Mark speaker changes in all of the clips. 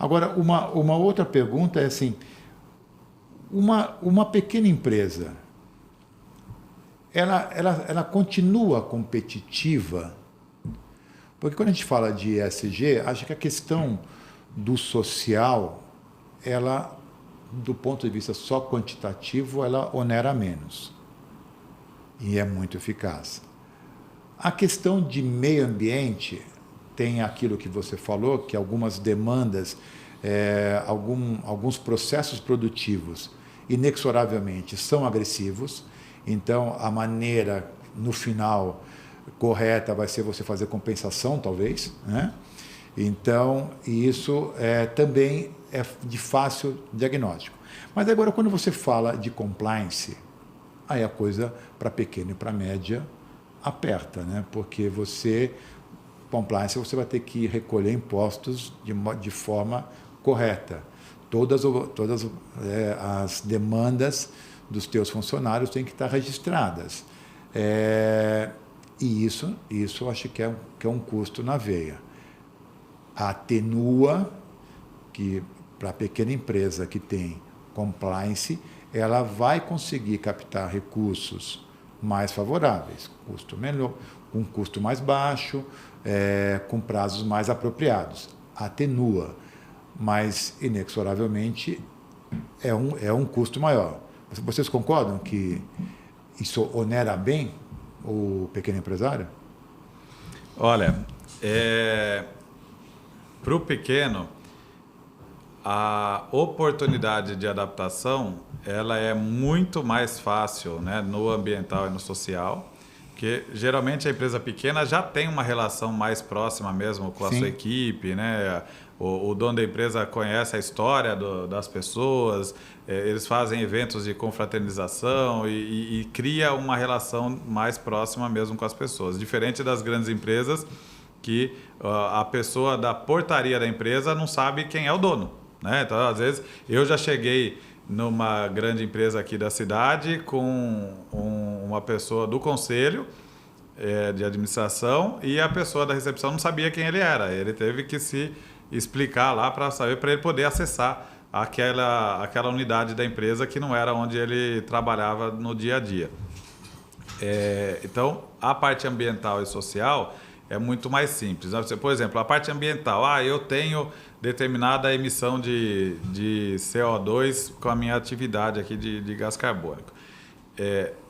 Speaker 1: Agora, uma outra pergunta é assim, uma pequena empresa, ela continua competitiva? Porque quando a gente fala de ESG, acho que a questão do social, ela, do ponto de vista só quantitativo, ela onera menos e é muito eficaz. A questão de meio ambiente tem aquilo que você falou, que algumas demandas, alguns processos produtivos inexoravelmente são agressivos, então a maneira, no final, correta vai ser você fazer compensação, talvez, né? Então, isso também é de fácil diagnóstico. Mas agora, quando você fala de compliance, aí a coisa para pequeno e para média aperta, né? Porque compliance, você vai ter que recolher impostos de forma correta. Todas as demandas dos teus funcionários têm que estar registradas. E isso eu acho que é um custo na veia. Atenua que, para a pequena empresa que tem compliance, ela vai conseguir captar recursos mais favoráveis, custo menor, com custo mais baixo, com prazos mais apropriados. Atenua, mas inexoravelmente é um custo maior. Vocês concordam que isso onera bem o pequeno empresário?
Speaker 2: Olha, para o pequeno, a oportunidade de adaptação ela é muito mais fácil, né, no ambiental e no social, porque geralmente a empresa pequena já tem uma relação mais próxima mesmo com a sua equipe, né? O dono da empresa conhece a história das pessoas, eles fazem eventos de confraternização e cria uma relação mais próxima mesmo com as pessoas. Diferente das grandes empresas que a pessoa da portaria da empresa não sabe quem é o dono, né? Então, às vezes, eu já cheguei numa grande empresa aqui da cidade com uma pessoa do conselho de administração e a pessoa da recepção não sabia quem ele era. Ele teve que se explicar lá para saber, para ele poder acessar aquela unidade da empresa que não era onde ele trabalhava no dia a dia. Então, a parte ambiental e social é muito mais simples. Por exemplo, a parte ambiental, eu tenho determinada emissão de CO2 com a minha atividade aqui de gás carbônico.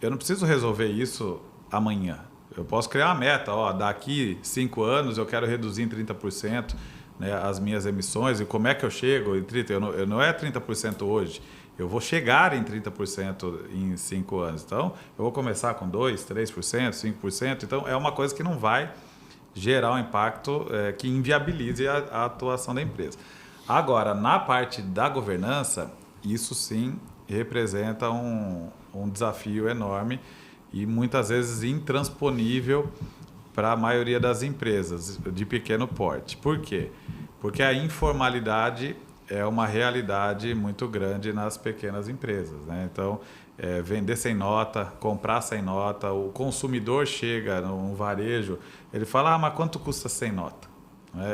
Speaker 2: Eu não preciso resolver isso amanhã. Eu posso criar uma meta, daqui 5 anos eu quero reduzir em 30%, né, as minhas emissões. E como é que eu chego em 30%? Eu não é 30% hoje. Eu vou chegar em 30% em 5 anos. Então, eu vou começar com 2%, 3%, 5%. Então, é uma coisa que não vai gerar um impacto que inviabilize a atuação da empresa. Agora, na parte da governança, isso sim representa um desafio enorme e muitas vezes intransponível para a maioria das empresas de pequeno porte. Por quê? Porque a informalidade é uma realidade muito grande nas pequenas empresas, né? Então, vender sem nota, comprar sem nota, o consumidor chega no varejo, ele fala, mas quanto custa sem nota?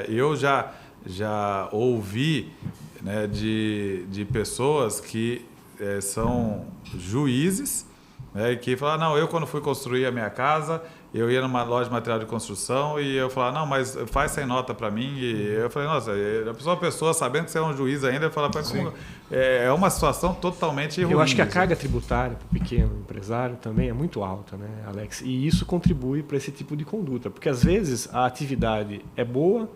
Speaker 2: Eu já ouvi, né, de pessoas que são juízes, né, e que falam, não, eu quando fui construir a minha casa, eu ia numa loja de material de construção e eu falava, não, mas faz sem nota para mim. E eu falei, nossa, a pessoa sabendo que você é um juiz ainda, fala, é uma situação totalmente ruim.
Speaker 3: Eu acho que a carga tributária para o pequeno empresário também é muito alta, né, Alex? E isso contribui para esse tipo de conduta, porque às vezes a atividade é boa,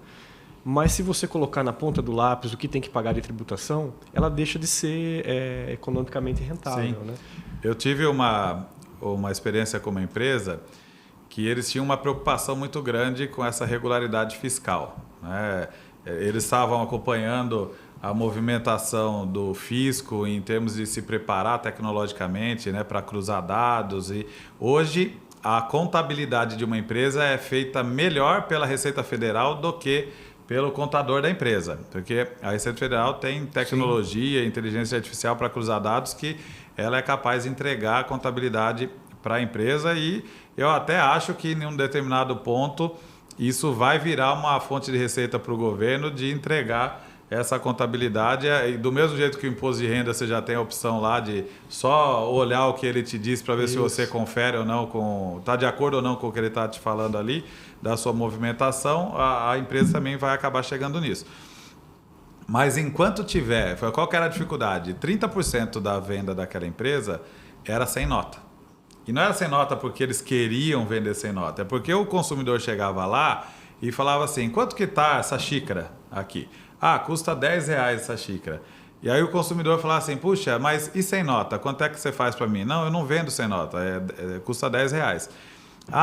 Speaker 3: mas se você colocar na ponta do lápis o que tem que pagar de tributação, ela deixa de ser economicamente rentável.
Speaker 2: Sim.
Speaker 3: Né?
Speaker 2: Eu tive uma experiência com uma empresa que eles tinham uma preocupação muito grande com essa regularidade fiscal, né? Eles estavam acompanhando a movimentação do fisco em termos de se preparar tecnologicamente, né, para cruzar dados. E hoje a contabilidade de uma empresa é feita melhor pela Receita Federal do que pelo contador da empresa, porque a Receita Federal tem tecnologia, inteligência artificial para cruzar dados que ela é capaz de entregar a contabilidade para a empresa, e eu até acho que em um determinado ponto isso vai virar uma fonte de receita para o governo de entregar essa contabilidade. E do mesmo jeito que o imposto de renda, você já tem a opção lá de só olhar o que ele te diz para ver se você confere ou não, está de acordo ou não com o que ele está te falando ali, da sua movimentação, a empresa também vai acabar chegando nisso. Mas enquanto tiver, qual que era a dificuldade? 30% da venda daquela empresa era sem nota. E não era sem nota porque eles queriam vender sem nota, é porque o consumidor chegava lá e falava assim, quanto que está essa xícara aqui? Custa R$10 essa xícara. E aí o consumidor falava assim, puxa, mas e sem nota? Quanto é que você faz para mim? Não, eu não vendo sem nota, custa R$10.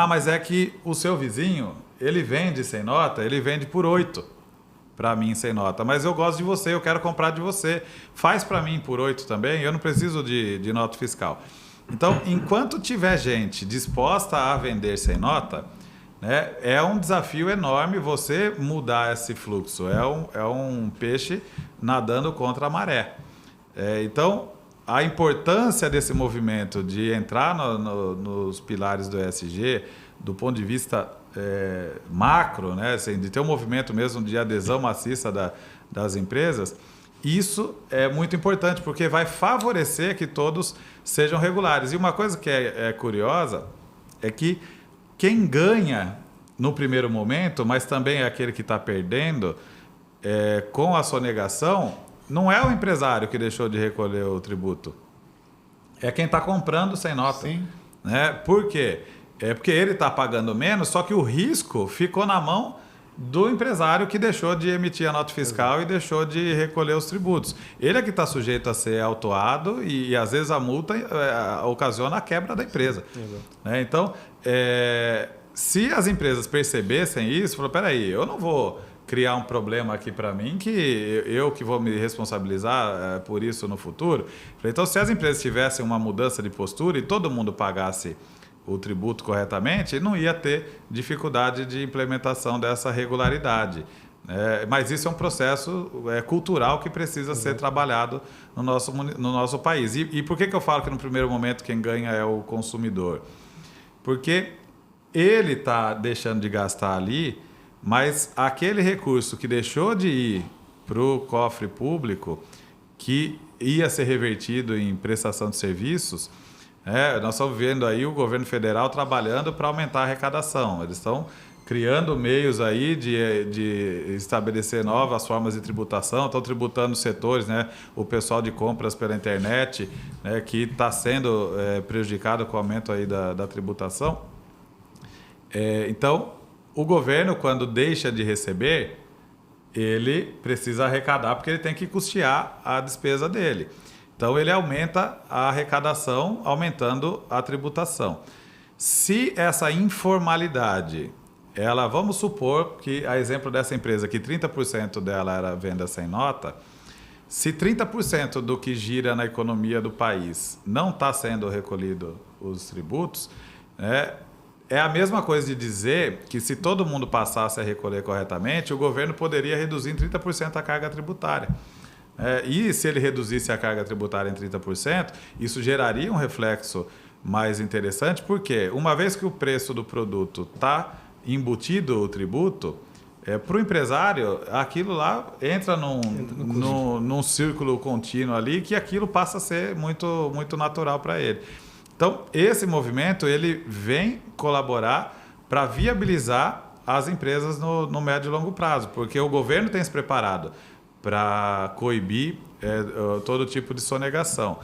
Speaker 2: Mas é que o seu vizinho, ele vende sem nota, ele vende por 8 para mim sem nota. Mas eu gosto de você, eu quero comprar de você. Faz para mim por 8 também, eu não preciso de nota fiscal. Então, enquanto tiver gente disposta a vender sem nota, né, é um desafio enorme você mudar esse fluxo. É um peixe nadando contra a maré. Então, a importância desse movimento de entrar nos pilares do ESG, do ponto de vista macro, né, assim, de ter um movimento mesmo de adesão maciça das empresas, isso é muito importante, porque vai favorecer que todos sejam regulares. E uma coisa que é curiosa é que quem ganha no primeiro momento, mas também é aquele que está perdendo com a sonegação, não é o empresário que deixou de recolher o tributo. É quem está comprando sem nota.
Speaker 1: Sim.
Speaker 2: Né? Por quê? É porque ele está pagando menos, só que o risco ficou na mão do empresário que deixou de emitir a nota fiscal e deixou de recolher os tributos. Ele é que está sujeito a ser autuado e às vezes a multa ocasiona a quebra da empresa. Né? Então, se as empresas percebessem isso, falaram, peraí, eu não vou criar um problema aqui para mim que eu que vou me responsabilizar por isso no futuro. Então, se as empresas tivessem uma mudança de postura e todo mundo pagasse o tributo corretamente, não ia ter dificuldade de implementação dessa regularidade. Mas isso é um processo cultural que precisa ser trabalhado no nosso país. E por que eu falo que no primeiro momento quem ganha é o consumidor? Porque ele está deixando de gastar ali, mas aquele recurso que deixou de ir para o cofre público, que ia ser revertido em prestação de serviços, nós estamos vendo aí o governo federal trabalhando para aumentar a arrecadação. Eles estão criando meios aí de estabelecer novas formas de tributação, estão tributando setores, né? O pessoal de compras pela internet, né? Que está sendo prejudicado com o aumento aí da tributação. Então, o governo, quando deixa de receber, ele precisa arrecadar porque ele tem que custear a despesa dele. Então, ele aumenta a arrecadação, aumentando a tributação. Se essa informalidade, vamos supor que, a exemplo dessa empresa, que 30% dela era venda sem nota, se 30% do que gira na economia do país não está sendo recolhido os tributos, é a mesma coisa de dizer que se todo mundo passasse a recolher corretamente, o governo poderia reduzir em 30% a carga tributária. E se ele reduzisse a carga tributária em 30%, isso geraria um reflexo mais interessante, porque uma vez que o preço do produto está embutido o tributo, para o empresário, aquilo lá entra num círculo contínuo ali, que aquilo passa a ser muito, muito natural para ele. Então, esse movimento ele vem colaborar para viabilizar as empresas no médio e longo prazo, porque o governo tem se preparado para coibir todo tipo de sonegação.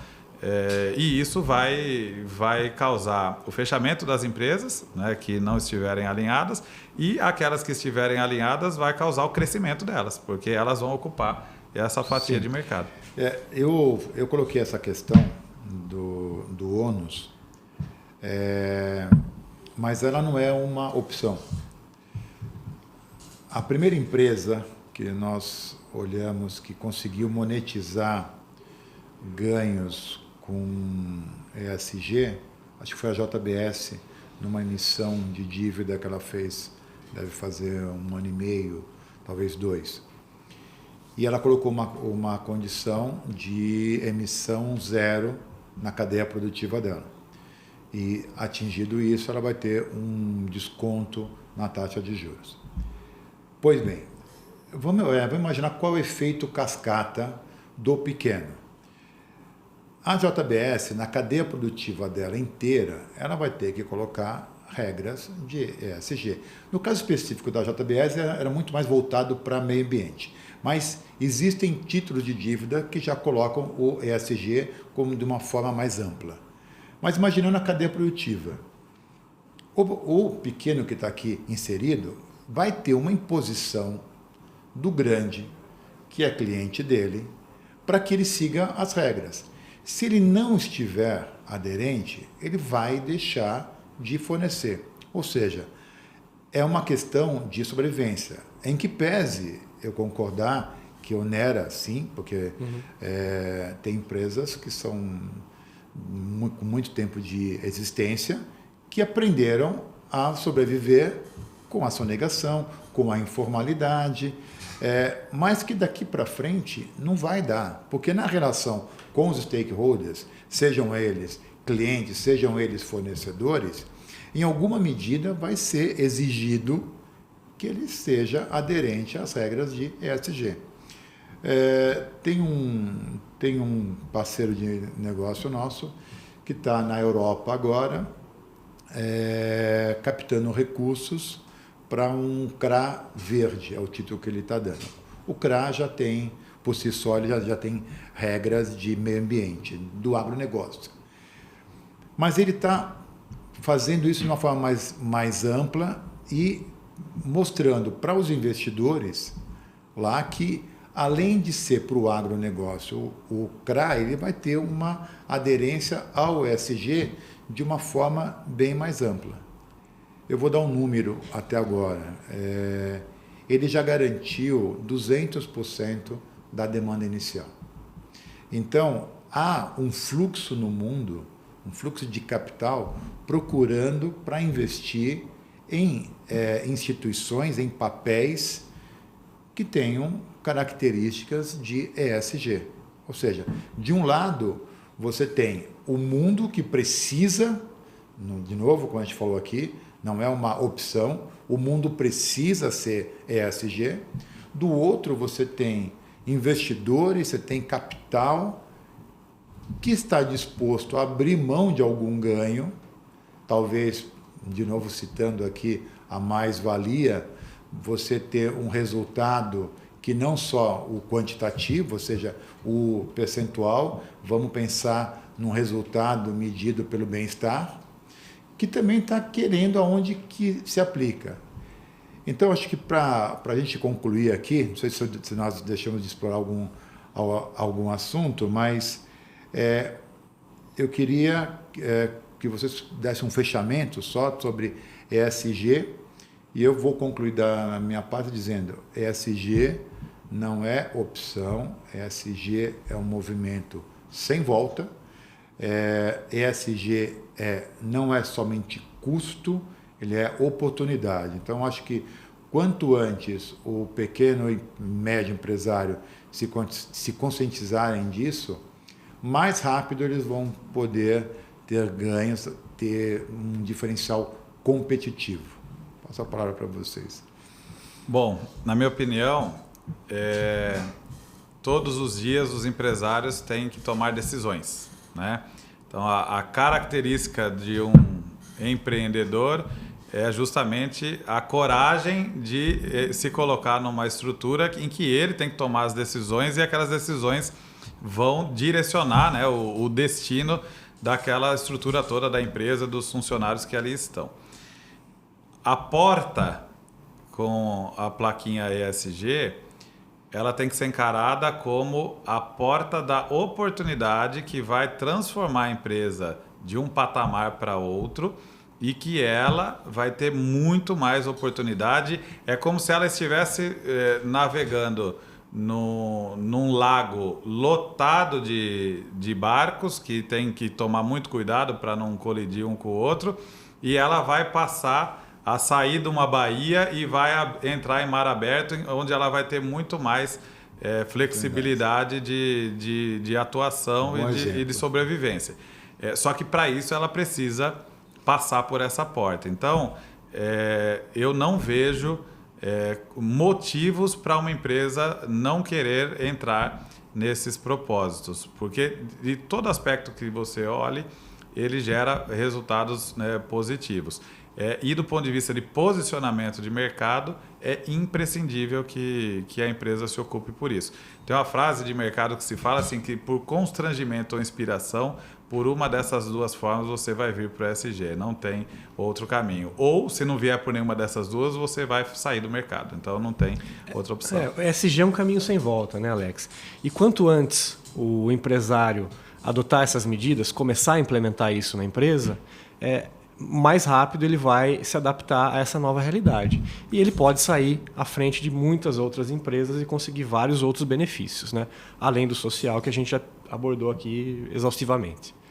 Speaker 2: E isso vai causar o fechamento das empresas, né, que não estiverem alinhadas, e aquelas que estiverem alinhadas vai causar o crescimento delas, porque elas vão ocupar essa fatia de mercado.
Speaker 1: Eu coloquei essa questão do ônus, mas ela não é uma opção. A primeira empresa que nós olhamos que conseguiu monetizar ganhos com ESG, acho que foi a JBS, numa emissão de dívida que ela fez, deve fazer 1 ano e meio, talvez 2. E ela colocou uma condição de emissão zero na cadeia produtiva dela. E, atingido isso, ela vai ter um desconto na taxa de juros. Pois bem, Vamos imaginar qual é o efeito cascata do pequeno. A JBS, na cadeia produtiva dela inteira, ela vai ter que colocar regras de ESG. No caso específico da JBS, era muito mais voltado para meio ambiente. Mas existem títulos de dívida que já colocam o ESG como de uma forma mais ampla. Mas imaginando a cadeia produtiva, o pequeno que está aqui inserido vai ter uma imposição do grande, que é cliente dele, para que ele siga as regras. Se ele não estiver aderente, ele vai deixar de fornecer. Ou seja, é uma questão de sobrevivência. Em que pese eu concordar que onera, sim, porque tem empresas que são com muito tempo de existência que aprenderam a sobreviver com a sonegação, com a informalidade, mas que daqui para frente não vai dar, porque na relação com os stakeholders, sejam eles clientes, sejam eles fornecedores, em alguma medida vai ser exigido que ele seja aderente às regras de ESG. Tem um parceiro de negócio nosso que está na Europa agora, captando recursos para um CRA verde, é o título que ele está dando. O CRA já tem, por si só, ele já tem regras de meio ambiente, do agronegócio. Mas ele está fazendo isso de uma forma mais ampla e mostrando para os investidores lá que, além de ser para o agronegócio, o CRA ele vai ter uma aderência ao ESG de uma forma bem mais ampla. Eu vou dar um número até agora. Ele já garantiu 200% da demanda inicial. Então, há um fluxo no mundo, um fluxo de capital procurando para investir em instituições, em papéis que tenham características de ESG. Ou seja, de um lado, você tem o mundo que precisa, de novo, como a gente falou aqui, não é uma opção, o mundo precisa ser ESG. Do outro, você tem investidores, você tem capital que está disposto a abrir mão de algum ganho, talvez, de novo citando aqui a mais-valia, você ter um resultado que não só o quantitativo, ou seja, o percentual, vamos pensar num resultado medido pelo bem-estar, que também está querendo aonde que se aplica. Então, acho que para a gente concluir aqui, não sei se nós deixamos de explorar algum assunto, mas eu queria que vocês dessem um fechamento só sobre ESG, e eu vou concluir da minha parte dizendo: ESG não é opção, ESG é um movimento sem volta, ESG não é somente custo, ele é oportunidade. Então, acho que quanto antes o pequeno e médio empresário se conscientizarem disso, mais rápido eles vão poder ter ganhos, ter um diferencial competitivo. Passo a palavra para vocês.
Speaker 2: Bom, na minha opinião, todos os dias os empresários têm que tomar decisões, né? Então, a característica de um empreendedor é justamente a coragem de se colocar numa estrutura em que ele tem que tomar as decisões, e aquelas decisões vão direcionar, né, o destino daquela estrutura toda da empresa, dos funcionários que ali estão. A porta com a plaquinha ESG, ela tem que ser encarada como a porta da oportunidade que vai transformar a empresa de um patamar para outro, e que ela vai ter muito mais oportunidade. É como se ela estivesse navegando num lago lotado de barcos, que tem que tomar muito cuidado para não colidir um com o outro, e ela vai passar a sair de uma baía e vai entrar em mar aberto, onde ela vai ter muito mais flexibilidade de atuação e de sobrevivência. Só que para isso ela precisa passar por essa porta. Então, eu não vejo motivos para uma empresa não querer entrar nesses propósitos, porque de todo aspecto que você olhe, ele gera resultados, né, positivos. E do ponto de vista de posicionamento de mercado, é imprescindível que a empresa se ocupe por isso. Tem uma frase de mercado que se fala assim, que por constrangimento ou inspiração, por uma dessas duas formas você vai vir para o ESG, não tem outro caminho. Ou, se não vier por nenhuma dessas duas, você vai sair do mercado. Então, não tem outra opção.
Speaker 3: O ESG é um caminho sem volta, né, Alex? E quanto antes o empresário adotar essas medidas, começar a implementar isso na empresa, mais rápido ele vai se adaptar a essa nova realidade. E ele pode sair à frente de muitas outras empresas e conseguir vários outros benefícios, né? Além do social, que a gente já abordou aqui exaustivamente.